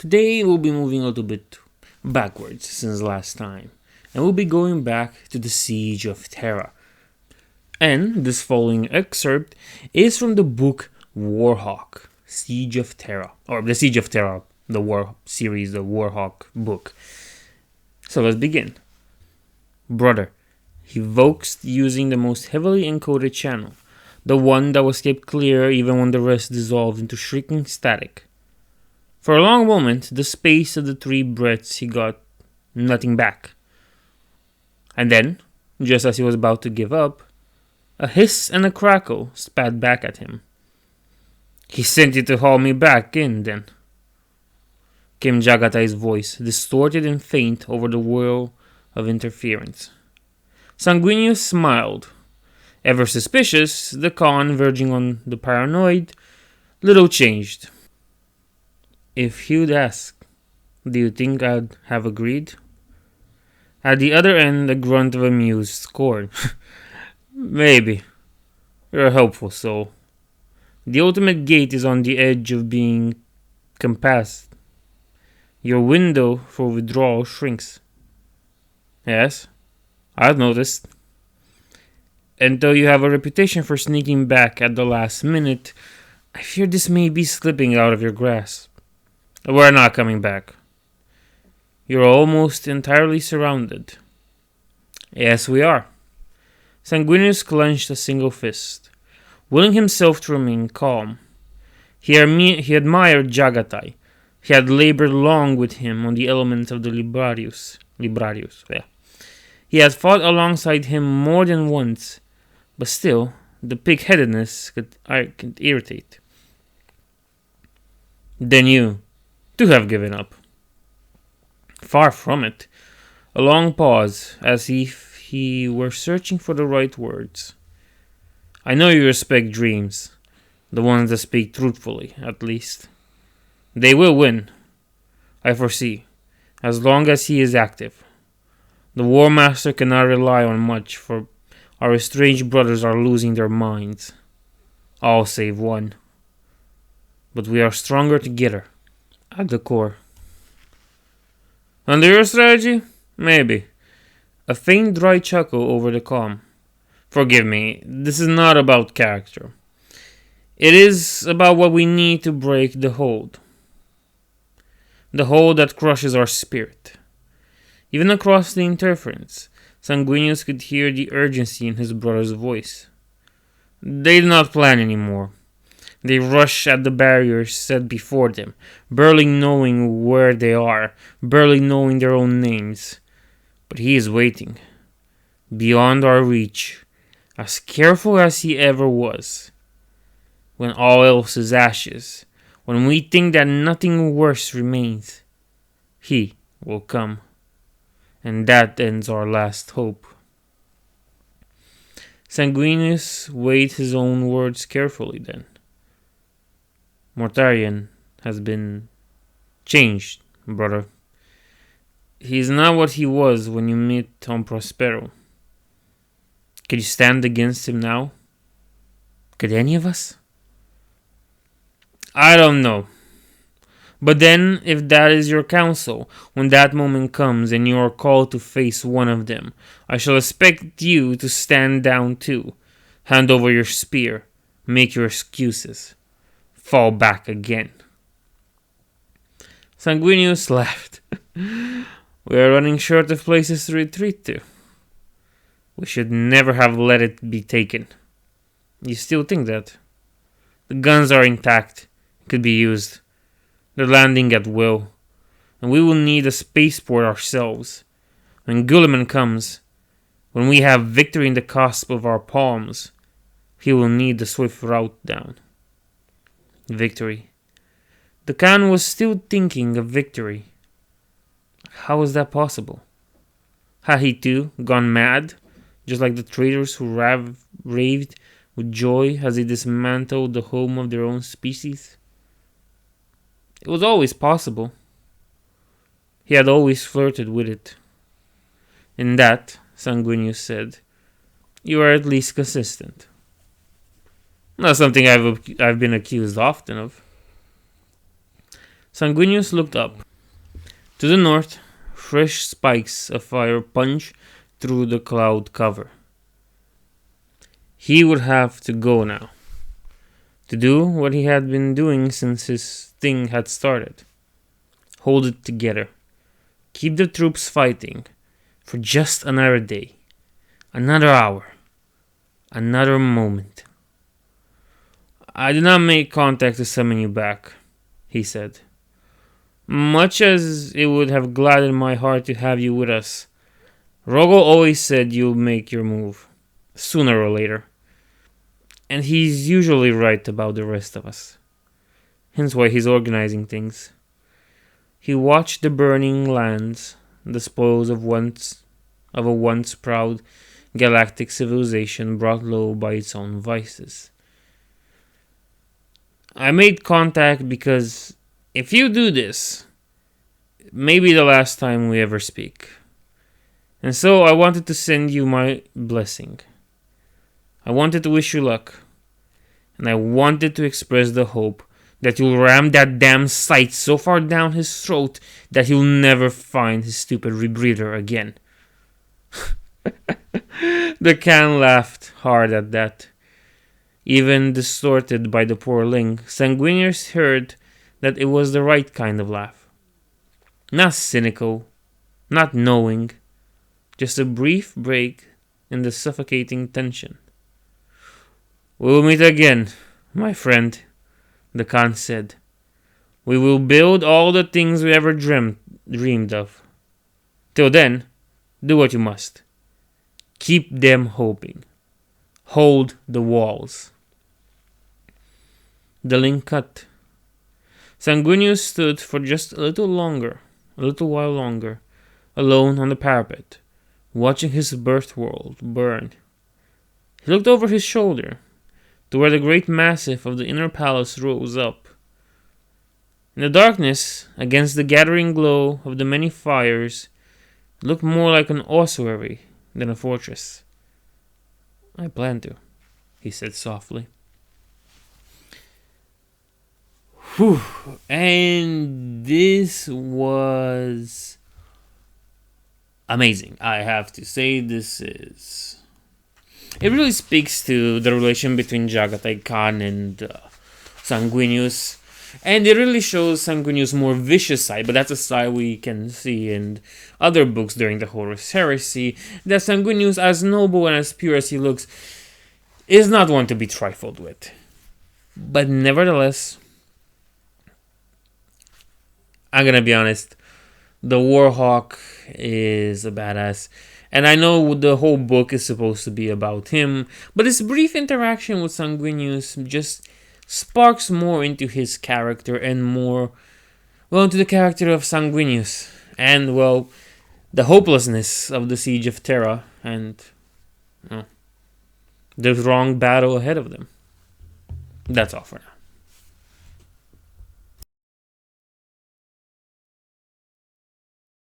Today we'll be moving a little bit backwards since last time, and we'll be going back to the Siege of Terra. And this following excerpt is from the book Warhawk, Siege of Terra, or the Siege of Terra, the War series, the Warhawk book. So let's begin. Brother, he voxed using the most heavily encoded channel, the one that was kept clear even when the rest dissolved into shrieking static. For a long moment, the space of the 3 breaths, he got nothing back. And then, just as he was about to give up, a hiss and a crackle spat back at him. "He sent you to haul me back in, then," came Jaghatai's voice, distorted and faint over the whirl of interference. Sanguinius smiled. Ever suspicious, the con verging on the paranoid, little changed. "If he'd asked, do you think I'd have agreed?" At the other end, a grunt of amused scorn. "Maybe. You're a helpful soul. The ultimate gate is on the edge of being compassed. Your window for withdrawal shrinks." "Yes, I've noticed. And though you have a reputation for sneaking back at the last minute, I fear this may be slipping out of your grasp. We're not coming back. You're almost entirely surrounded." "Yes, we are." Sanguinius clenched a single fist, willing himself to remain calm. He admired Jaghatai. He had labored long with him on the elements of the Librarius. Yeah. He had fought alongside him more than once, but still, the pig-headedness could irritate. "Then you, too, have given up." "Far from it." A long pause, as if he were searching for the right words. "I know you respect dreams, the ones that speak truthfully, at least. They will win, I foresee, as long as he is active. The War Master cannot rely on much, for our estranged brothers are losing their minds. All save one. But we are stronger together, at the core." "Under your strategy? Maybe." A faint dry chuckle over the calm. "Forgive me, this is not about character. It is about what we need to break the hold. The hold that crushes our spirit." Even across the interference, Sanguinius could hear the urgency in his brother's voice. "They do not plan anymore. They rush at the barriers set before them, barely knowing where they are, barely knowing their own names. But he is waiting, beyond our reach, as careful as he ever was. When all else is ashes, when we think that nothing worse remains, he will come. And that ends our last hope." Sanguinius weighed his own words carefully then. "Mortarion has been changed, brother. He is not what he was when you met on Prospero. Could you stand against him now? Could any of us?" "I don't know. But then, if that is your counsel, when that moment comes and you are called to face one of them, I shall expect you to stand down too, hand over your spear, make your excuses, fall back again." Sanguinius laughed. "We are running short of places to retreat to. We should never have let it be taken." "You still think that?" "The guns are intact, could be used. They're landing at will, and we will need a spaceport ourselves. When Guilliman comes, when we have victory in the cusp of our palms, he will need the swift route down." Victory. The Khan was still thinking of victory. How was that possible? Had he too gone mad, just like the traitors who raved with joy as they dismantled the home of their own species? It was always possible. He had always flirted with it. In that, Sanguinius said, you are at least consistent. Not something I've been accused often of. Sanguinius looked up. To the north, fresh spikes of fire punched through the cloud cover. He would have to go now, to do what he had been doing since his thing had started. Hold it together. Keep the troops fighting for just another day, another hour, another moment. I did not make contact to summon you back, he said. Much as it would have gladdened my heart to have you with us, Rogo always said you'll make your move, sooner or later. And he's usually right about the rest of us. Hence why he's organizing things. He watched the burning lands, the spoils of a once proud galactic civilization brought low by its own vices. I made contact because if you do this, it may be the last time we ever speak. And so I wanted to send you my blessing. I wanted to wish you luck. And I wanted to express the hope that you'll ram that damn sight so far down his throat that he'll never find his stupid rebreather again. The Khan laughed hard at that. Even distorted by the poor Ling, Sanguinius heard that it was the right kind of laugh. Not cynical, not knowing, just a brief break in the suffocating tension. We'll meet again, my friend, the Khan said. We will build all the things we ever dreamed of. Till then, do what you must. Keep them hoping. Hold the walls. The link cut. Sanguinius stood for just a little while longer, alone on the parapet, watching his birth world burn. He looked over his shoulder to where the great massif of the inner palace rose up. In the darkness, against the gathering glow of the many fires, it looked more like an ossuary than a fortress. I plan to, he said softly. Whew. And this was amazing. I have to say it really speaks to the relation between Jaghatai Khan and Sanguinius. And it really shows Sanguinius' more vicious side, but that's a side we can see in other books during the Horus Heresy, that Sanguinius, as noble and as pure as he looks, is not one to be trifled with. But nevertheless, I'm gonna be honest, the Warhawk is a badass. And I know the whole book is supposed to be about him, but this brief interaction with Sanguinius just sparks more into his character and more, well, into the character of Sanguinius. And, well, the hopelessness of the siege of Terra and, the wrong battle ahead of them. That's all for now.